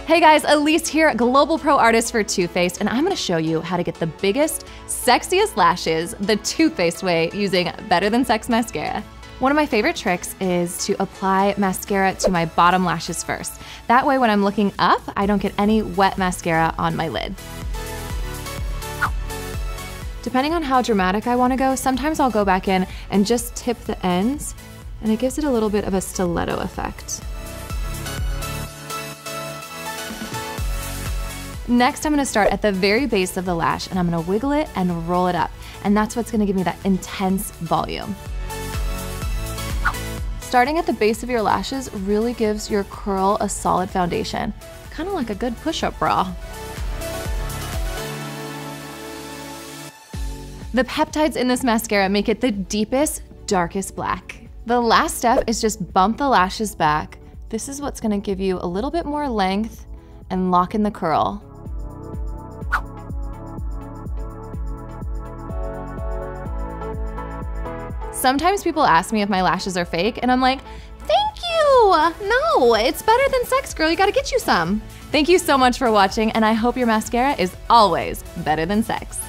Hey guys, Elise here, Global Pro Artist for Too Faced, and I'm gonna show you how to get the biggest, sexiest lashes the Too Faced way using Better Than Sex mascara. One of my favorite tricks is to apply mascara to my bottom lashes first. That way when I'm looking up, I don't get any wet mascara on my lid. Depending on how dramatic I wanna go, sometimes I'll go back in and just tip the ends, and it gives it a little bit of a stiletto effect. Next, I'm gonna start at the very base of the lash and I'm gonna wiggle it and roll it up. And that's what's gonna give me that intense volume. Starting at the base of your lashes really gives your curl a solid foundation, kind of like a good push-up bra. The peptides in this mascara make it the deepest, darkest black. The last step is just bump the lashes back. This is what's gonna give you a little bit more length and lock in the curl. Sometimes people ask me if my lashes are fake, and I'm like, thank you! No, it's Better Than Sex, girl, you gotta get you some. Thank you so much for watching, and I hope your mascara is always better than sex.